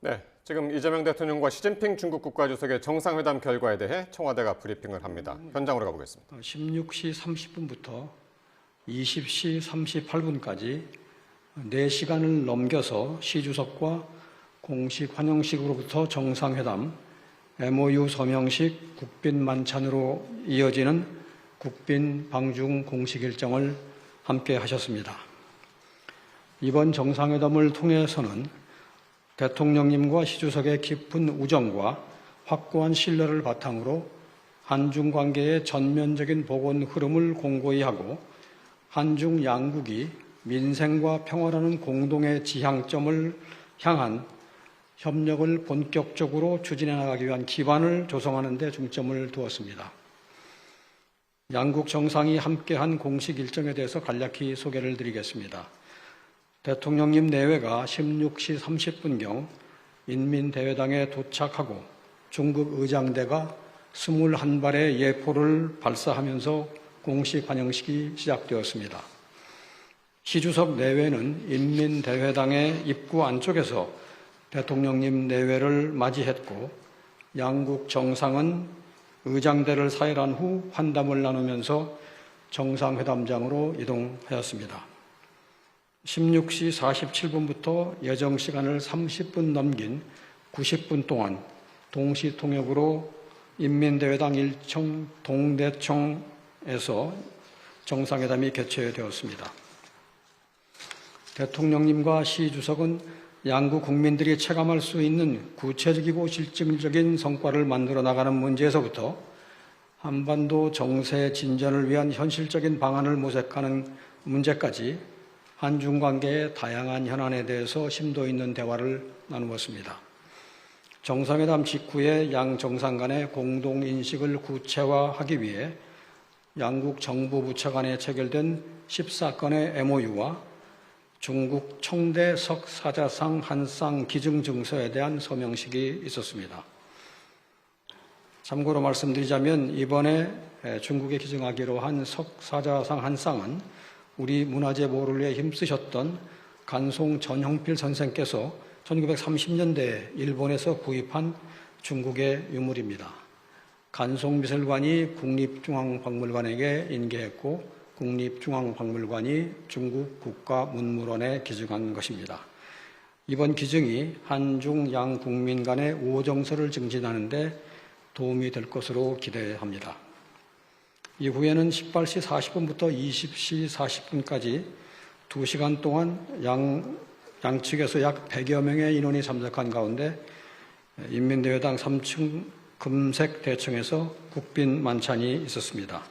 네, 지금 이재명 대통령과 시진핑 중국 국가주석의 정상회담 결과에 대해 청와대가 브리핑을 합니다. 현장으로 가보겠습니다. 16시 30분부터 20시 38분까지 4시간을 넘겨서 시 주석과 공식 환영식으로부터 정상회담, MOU 서명식, 국빈 만찬으로 이어지는 국빈 방중 공식 일정을 함께 하셨습니다. 이번 정상회담을 통해서는 대통령님과 시 주석의 깊은 우정과 확고한 신뢰를 바탕으로 한중 관계의 전면적인 복원 흐름을 공고히 하고 한중 양국이 민생과 평화라는 공동의 지향점을 향한 협력을 본격적으로 추진해 나가기 위한 기반을 조성하는 데 중점을 두었습니다. 양국 정상이 함께한 공식 일정에 대해서 간략히 소개를 드리겠습니다. 대통령님 내외가 16시 30분경 인민대회당에 도착하고 중국 의장대가 21발의 예포를 발사하면서 공식 환영식이 시작되었습니다. 시 주석 내외는 인민대회당의 입구 안쪽에서 대통령님 내외를 맞이했고 양국 정상은 의장대를 사일한 후 환담을 나누면서 정상회담장으로 이동하였습니다. 16시 47분부터 예정 시간을 30분 넘긴 90분 동안 동시통역으로 인민대회당 1청 동대청에서 정상회담이 개최되었습니다. 대통령님과 시 주석은 양국 국민들이 체감할 수 있는 구체적이고 실질적인 성과를 만들어 나가는 문제에서부터 한반도 정세 진전을 위한 현실적인 방안을 모색하는 문제까지 한중 관계의 다양한 현안에 대해서 심도 있는 대화를 나누었습니다. 정상회담 직후에 양 정상 간의 공동인식을 구체화하기 위해 양국 정부 부처 간에 체결된 14건의 MOU와 중국 청대 석사자상 한쌍 기증증서에 대한 서명식이 있었습니다. 참고로 말씀드리자면 이번에 중국에 기증하기로 한 석사자상 한쌍은 우리 문화재 보호를 위해 힘쓰셨던 간송 전형필 선생께서 1930년대에 일본에서 구입한 중국의 유물입니다. 간송미술관이 국립중앙박물관에게 인계했고 국립중앙박물관이 중국 국가문물원에 기증한 것입니다. 이번 기증이 한중 양 국민 간의 우호정서를 증진하는 데 도움이 될 것으로 기대합니다. 이후에는 18시 40분부터 20시 40분까지 2시간 동안 양측에서 약 100여 명의 인원이 참석한 가운데 인민대회당 3층 금색 대청에서 국빈 만찬이 있었습니다.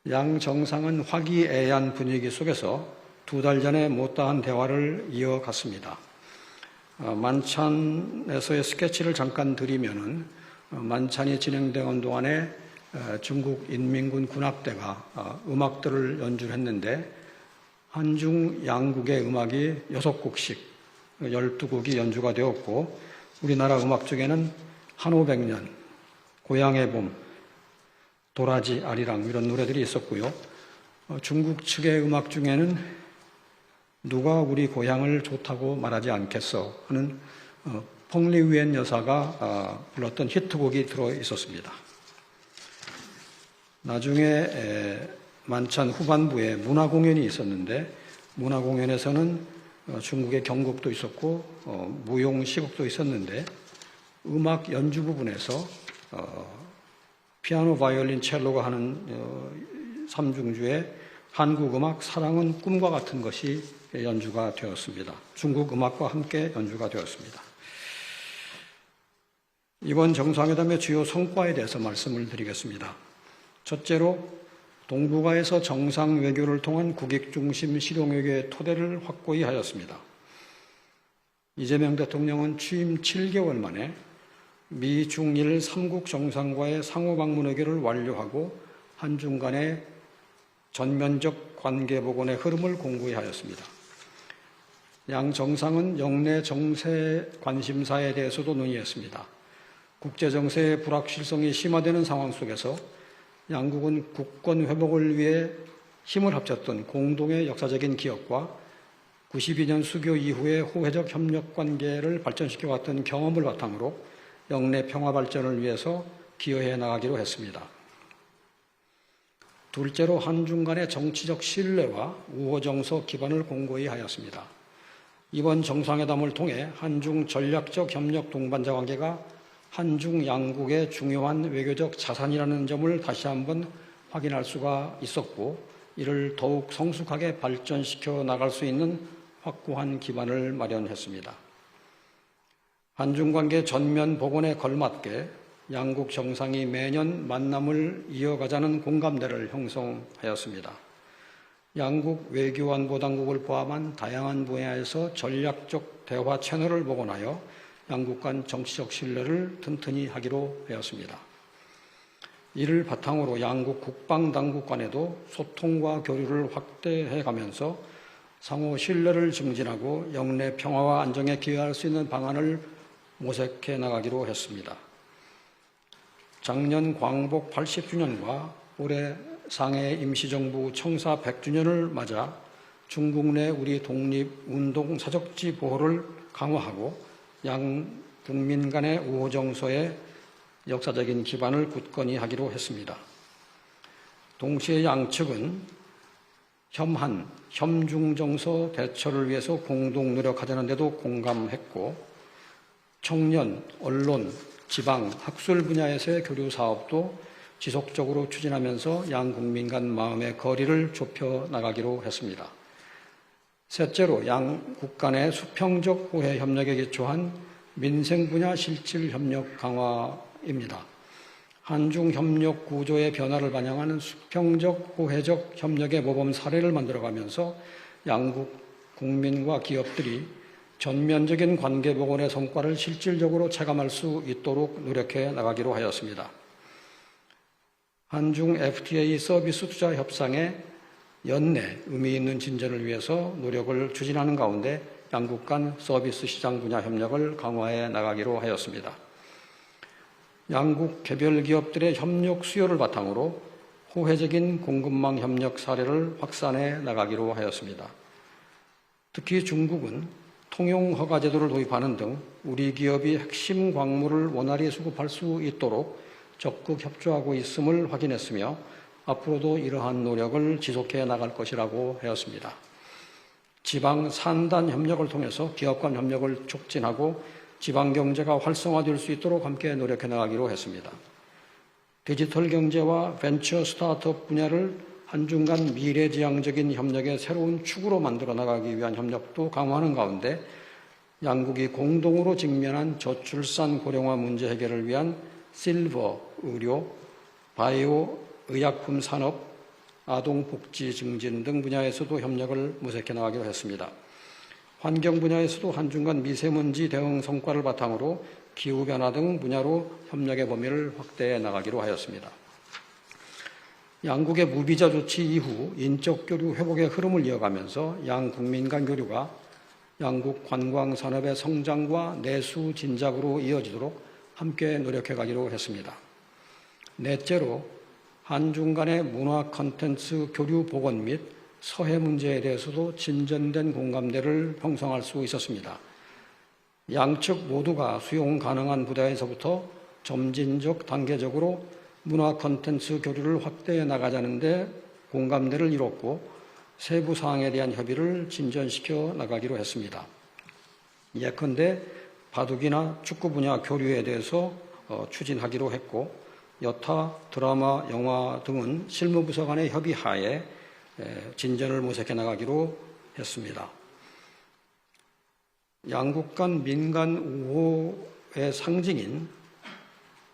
양 정상은 화기애애한 분위기 속에서 2달 전에 못다한 대화를 이어갔습니다. 만찬에서의 스케치를 잠깐 드리면은 만찬이 진행되는 동안에 중국 인민군 군악대가 음악들을 연주했는데 한중 양국의 음악이 6곡씩 12곡이 연주가 되었고 우리나라 음악 중에는 한오백년, 고향의 봄, 도라지, 아리랑 이런 노래들이 있었고요. 중국 측의 음악 중에는 누가 우리 고향을 좋다고 말하지 않겠어 하는 펑리위엔 여사가 불렀던 히트곡이 들어 있었습니다. 나중에 만찬 후반부에 문화공연이 있었는데 문화공연에서는 중국의 경곡도 있었고 무용시곡도 있었는데 음악 연주 부분에서 피아노, 바이올린, 첼로가 하는 삼중주의 한국 음악 사랑은 꿈과 같은 것이 연주가 되었습니다. 중국 음악과 함께 연주가 되었습니다. 이번 정상회담의 주요 성과에 대해서 말씀을 드리겠습니다. 첫째로 동북아에서 정상 외교를 통한 국익 중심 실용외교의 토대를 확고히 하였습니다. 이재명 대통령은 취임 7개월 만에 미, 중, 일 3국 정상과의 상호방문 외교를 완료하고 한중 간의 전면적 관계 복원의 흐름을 공고히 하였습니다. 양 정상은 영내 정세 관심사에 대해서도 논의했습니다. 국제정세의 불확실성이 심화되는 상황 속에서 양국은 국권 회복을 위해 힘을 합쳤던 공동의 역사적인 기억과 92년 수교 이후에 호혜적 협력 관계를 발전시켜왔던 경험을 바탕으로 영내 평화 발전을 위해서 기여해 나가기로 했습니다. 둘째로 한중 간의 정치적 신뢰와 우호 정서 기반을 공고히 하였습니다. 이번 정상회담을 통해 한중 전략적 협력 동반자 관계가 한중 양국의 중요한 외교적 자산이라는 점을 다시 한번 확인할 수가 있었고, 이를 더욱 성숙하게 발전시켜 나갈 수 있는 확고한 기반을 마련했습니다. 한중 관계 전면 복원에 걸맞게 양국 정상이 매년 만남을 이어가자는 공감대를 형성하였습니다. 양국 외교안보당국을 포함한 다양한 분야에서 전략적 대화 채널을 복원하여 양국 간 정치적 신뢰를 튼튼히 하기로 하였습니다. 이를 바탕으로 양국 국방당국 간에도 소통과 교류를 확대해 가면서 상호 신뢰를 증진하고 영내 평화와 안정에 기여할 수 있는 방안을 모색해 나가기로 했습니다. 작년 광복 80주년과 올해 상해 임시정부 청사 100주년을 맞아 중국 내 우리 독립운동 사적지 보호를 강화하고 양 국민 간의 우호 정서에 역사적인 기반을 굳건히 하기로 했습니다. 동시에 양측은 협한, 협중 정서 대처를 위해서 공동 노력하자는 데도 공감했고, 청년, 언론, 지방, 학술 분야에서의 교류 사업도 지속적으로 추진하면서 양 국민 간 마음의 거리를 좁혀 나가기로 했습니다. 셋째로 양국 간의 수평적 호혜 협력에 기초한 민생 분야 실질 협력 강화입니다. 한중 협력 구조의 변화를 반영하는 수평적 호혜적 협력의 모범 사례를 만들어가면서 양국 국민과 기업들이 전면적인 관계 복원의 성과를 실질적으로 체감할 수 있도록 노력해 나가기로 하였습니다. 한중 FTA 서비스 투자 협상의 연내 의미 있는 진전을 위해서 노력을 추진하는 가운데 양국 간 서비스 시장 분야 협력을 강화해 나가기로 하였습니다. 양국 개별 기업들의 협력 수요를 바탕으로 호혜적인 공급망 협력 사례를 확산해 나가기로 하였습니다. 특히 중국은 통용 허가 제도를 도입하는 등 우리 기업이 핵심 광물을 원활히 수급할 수 있도록 적극 협조하고 있음을 확인했으며 앞으로도 이러한 노력을 지속해 나갈 것이라고 하였습니다. 지방 산단 협력을 통해서 기업 간 협력을 촉진하고 지방 경제가 활성화될 수 있도록 함께 노력해 나가기로 했습니다. 디지털 경제와 벤처 스타트업 분야를 한중 간 미래지향적인 협력의 새로운 축으로 만들어 나가기 위한 협력도 강화하는 가운데 양국이 공동으로 직면한 저출산 고령화 문제 해결을 위한 실버, 의료, 바이오, 의약품 산업, 아동복지 증진 등 분야에서도 협력을 모색해 나가기로 했습니다. 환경 분야에서도 한중 간 미세먼지 대응 성과를 바탕으로 기후변화 등 분야로 협력의 범위를 확대해 나가기로 하였습니다. 양국의 무비자 조치 이후 인적 교류 회복의 흐름을 이어가면서 양 국민 간 교류가 양국 관광 산업의 성장과 내수 진작으로 이어지도록 함께 노력해 가기로 했습니다. 넷째로 한중 간의 문화 콘텐츠 교류 복원 및 서해 문제에 대해서도 진전된 공감대를 형성할 수 있었습니다. 양측 모두가 수용 가능한 분야에서부터 점진적 단계적으로 문화 콘텐츠 교류를 확대해 나가자는데 공감대를 이뤘고 세부 사항에 대한 협의를 진전시켜 나가기로 했습니다. 예컨대 바둑이나 축구 분야 교류에 대해서 추진하기로 했고, 여타 드라마, 영화 등은 실무부서 간의 협의하에 진전을 모색해 나가기로 했습니다. 양국 간 민간 우호의 상징인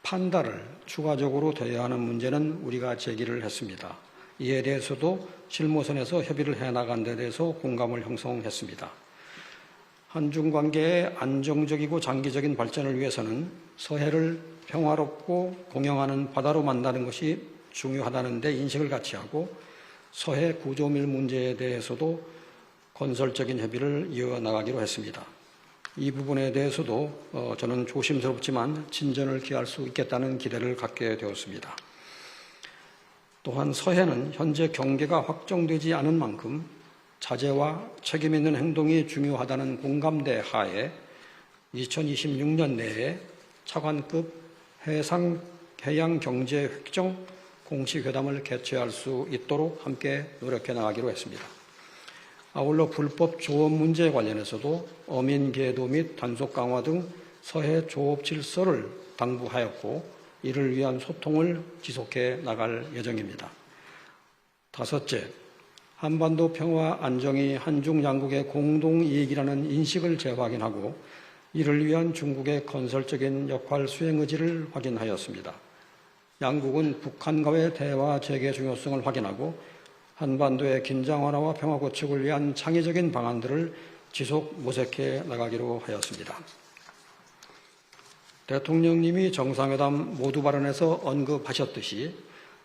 판다를 추가적으로 대여하는 문제는 우리가 제기를 했습니다. 이에 대해서도 실무선에서 협의를 해나간 데 대해서 공감을 형성했습니다. 한중 관계의 안정적이고 장기적인 발전을 위해서는 서해를 평화롭고 공영하는 바다로 만드는 것이 중요하다는 데 인식을 같이 하고 서해 구조밀 문제에 대해서도 건설적인 협의를 이어나가기로 했습니다. 이 부분에 대해서도 저는 조심스럽지만 진전을 기할 수 있겠다는 기대를 갖게 되었습니다. 또한 서해는 현재 경계가 확정되지 않은 만큼 자제와 책임 있는 행동이 중요하다는 공감대 하에 2026년 내에 차관급 해양경제획정 공식회담을 개최할 수 있도록 함께 노력해 나가기로 했습니다. 아울러 불법 조업 문제에 관련해서도 어민 계도 및 단속 강화 등 서해 조업 질서를 당부하였고 이를 위한 소통을 지속해 나갈 예정입니다. 다섯째, 한반도 평화 안정이 한중 양국의 공동 이익이라는 인식을 재확인하고 이를 위한 중국의 건설적인 역할 수행 의지를 확인하였습니다. 양국은 북한과의 대화 재개 중요성을 확인하고 한반도의 긴장 완화와 평화 구축을 위한 창의적인 방안들을 지속 모색해 나가기로 하였습니다. 대통령님이 정상회담 모두 발언에서 언급하셨듯이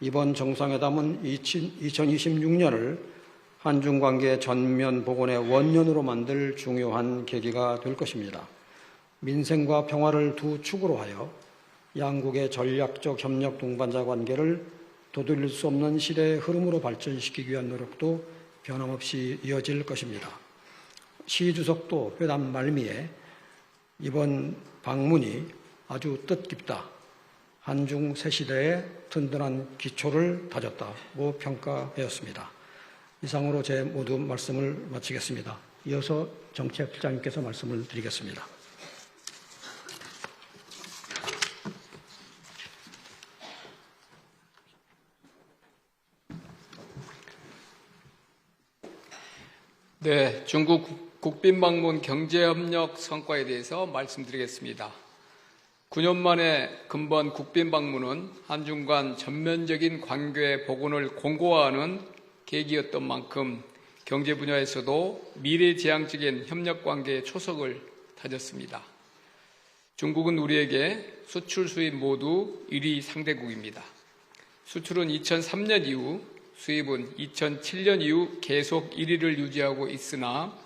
이번 정상회담은 2026년을 한중 관계 전면 복원의 원년으로 만들 중요한 계기가 될 것입니다. 민생과 평화를 두 축으로 하여 양국의 전략적 협력 동반자 관계를 도돌릴 수 없는 시대의 흐름으로 발전시키기 위한 노력도 변함없이 이어질 것입니다. 시 주석도 회담 말미에 이번 방문이 아주 뜻깊다, 한중 새 시대의 든든한 기초를 다졌다고 평가하였습니다. 이상으로 제 모두 말씀을 마치겠습니다. 이어서 정책실장님께서 말씀을 드리겠습니다. 네, 중국 국빈방문 경제협력 성과에 대해서 말씀드리겠습니다. 9년 만에 근본 국빈방문은 한중 간 전면적인 관계 복원을 공고화하는 계기였던 만큼 경제 분야에서도 미래지향적인 협력 관계의 초석을 다졌습니다. 중국은 우리에게 수출 수입 모두 1위 상대국입니다. 수출은 2003년 이후, 수입은 2007년 이후 계속 1위를 유지하고 있으나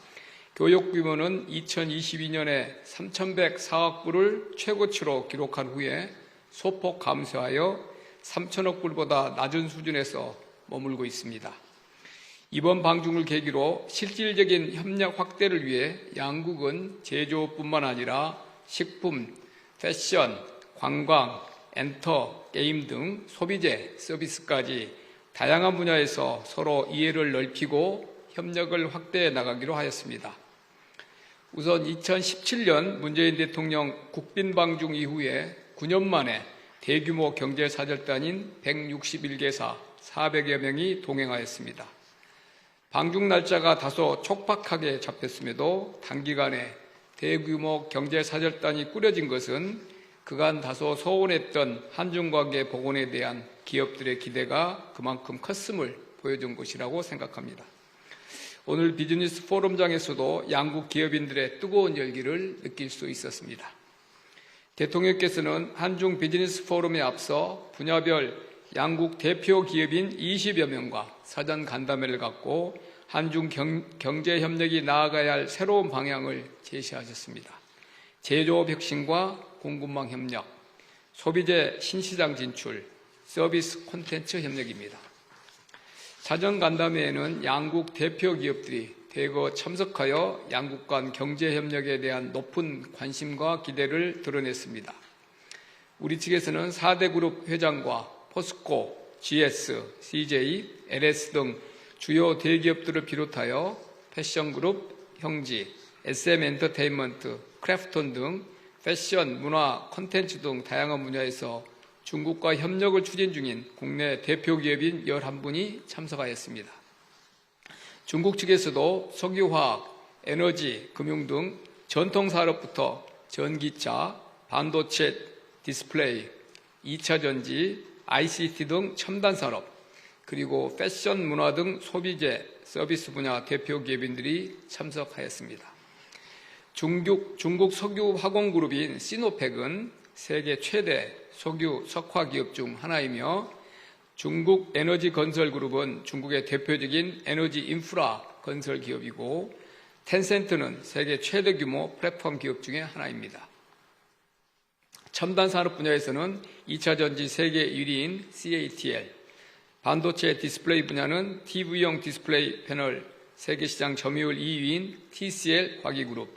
교육 규모는 2022년에 3,104억 불을 최고치로 기록한 후에 소폭 감소하여 3천억 불보다 낮은 수준에서 머물고 있습니다. 이번 방중을 계기로 실질적인 협력 확대를 위해 양국은 제조업뿐만 아니라 식품, 패션, 관광, 엔터, 게임 등 소비재, 서비스까지 다양한 분야에서 서로 이해를 넓히고 협력을 확대해 나가기로 하였습니다. 우선 2017년 문재인 대통령 국빈방중 이후에 9년 만에 대규모 경제사절단인 161개사 400여 명이 동행하였습니다. 방중 날짜가 다소 촉박하게 잡혔음에도 단기간에 대규모 경제사절단이 꾸려진 것은 그간 다소 소원했던 한중관계 복원에 대한 기업들의 기대가 그만큼 컸음을 보여준 것이라고 생각합니다. 오늘 비즈니스 포럼장에서도 양국 기업인들의 뜨거운 열기를 느낄 수 있었습니다. 대통령께서는 한중 비즈니스 포럼에 앞서 분야별 양국 대표 기업인 20여 명과 사전 간담회를 갖고 한중 경제협력이 나아가야 할 새로운 방향을 제시하셨습니다. 제조업 혁신과 공급망 협력, 소비재 신시장 진출, 서비스 콘텐츠 협력입니다. 사전 간담회에는 양국 대표 기업들이 대거 참석하여 양국 간 경제 협력에 대한 높은 관심과 기대를 드러냈습니다. 우리 측에서는 4대 그룹 회장과 포스코, GS, CJ, LS 등 주요 대기업들을 비롯하여 패션그룹, 형지, SM 엔터테인먼트, 크래프톤 등 패션, 문화, 콘텐츠 등 다양한 분야에서 중국과 협력을 추진 중인 국내 대표 기업인 11분이 참석하였습니다. 중국 측에서도 석유화학, 에너지, 금융 등 전통산업부터 전기차, 반도체, 디스플레이, 2차 전지, ICT 등 첨단산업, 그리고 패션, 문화 등 소비재, 서비스 분야 대표 기업인들이 참석하였습니다. 중국 석유 화공그룹인 시노펙은 세계 최대 석유 석화 기업 중 하나이며 중국 에너지 건설 그룹은 중국의 대표적인 에너지 인프라 건설 기업이고 텐센트는 세계 최대 규모 플랫폼 기업 중의 하나입니다. 첨단 산업 분야에서는 2차 전지 세계 1위인 CATL, 반도체 디스플레이 분야는 TV용 디스플레이 패널 세계시장 점유율 2위인 TCL 과기그룹,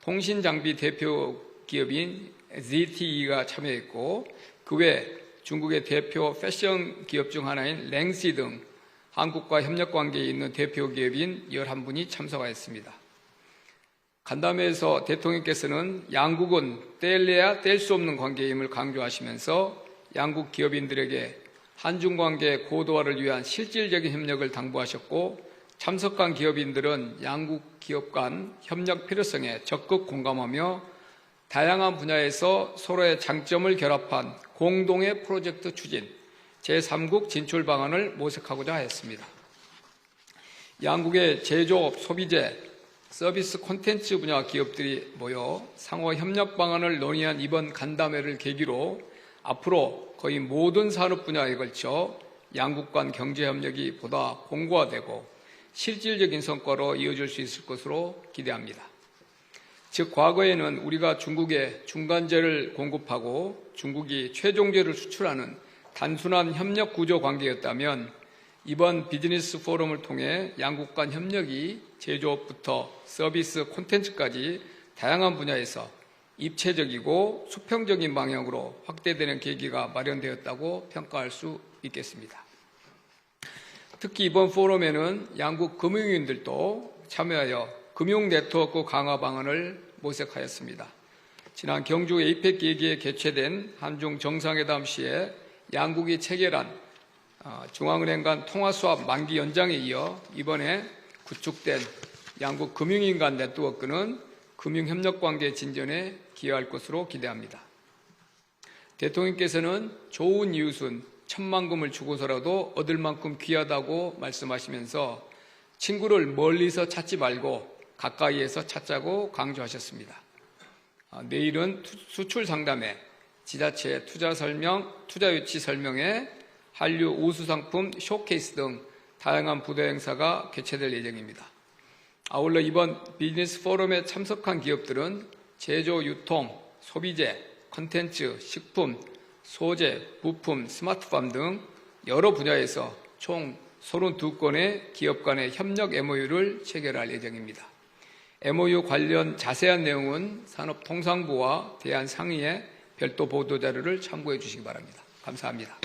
통신장비 대표 기업인 ZTE가 참여했고 그 외 중국의 대표 패션 기업 중 하나인 랭시 등 한국과 협력 관계에 있는 대표 기업인 11분이 참석하였습니다. 간담회에서 대통령께서는 양국은 뗄래야 뗄 수 없는 관계임을 강조하시면서 양국 기업인들에게 한중 관계 고도화를 위한 실질적인 협력을 당부하셨고 참석한 기업인들은 양국 기업 간 협력 필요성에 적극 공감하며 다양한 분야에서 서로의 장점을 결합한 공동의 프로젝트 추진, 제3국 진출 방안을 모색하고자 하였습니다. 양국의 제조업, 소비재, 서비스 콘텐츠 분야 기업들이 모여 상호 협력 방안을 논의한 이번 간담회를 계기로 앞으로 거의 모든 산업 분야에 걸쳐 양국 간 경제 협력이 보다 공고화되고 실질적인 성과로 이어질 수 있을 것으로 기대합니다. 즉 과거에는 우리가 중국에 중간재를 공급하고 중국이 최종재를 수출하는 단순한 협력 구조 관계였다면 이번 비즈니스 포럼을 통해 양국 간 협력이 제조업부터 서비스 콘텐츠까지 다양한 분야에서 입체적이고 수평적인 방향으로 확대되는 계기가 마련되었다고 평가할 수 있겠습니다. 특히 이번 포럼에는 양국 금융인들도 참여하여 금융 네트워크 강화 방안을 모색하였습니다. 지난 경주 에이펙 계기에 개최된 한중 정상회담 시에 양국이 체결한 중앙은행 간 통화수합 만기 연장에 이어 이번에 구축된 양국 금융인 간 네트워크는 금융협력관계 진전에 기여할 것으로 기대합니다. 대통령께서는 좋은 이웃은 천만금을 주고서라도 얻을 만큼 귀하다고 말씀하시면서 친구를 멀리서 찾지 말고 가까이에서 찾자고 강조하셨습니다. 내일은 수출 상담회, 지자체 투자 설명, 투자 유치 설명회, 한류 우수상품 쇼케이스 등 다양한 부대 행사가 개최될 예정입니다. 아울러 이번 비즈니스 포럼에 참석한 기업들은 제조, 유통, 소비재, 콘텐츠, 식품, 소재, 부품, 스마트팜 등 여러 분야에서 총 32건의 기업 간의 협력 MOU를 체결할 예정입니다. MOU 관련 자세한 내용은 산업통상부와 대한상의회 별도 보도자료를 참고해 주시기 바랍니다. 감사합니다.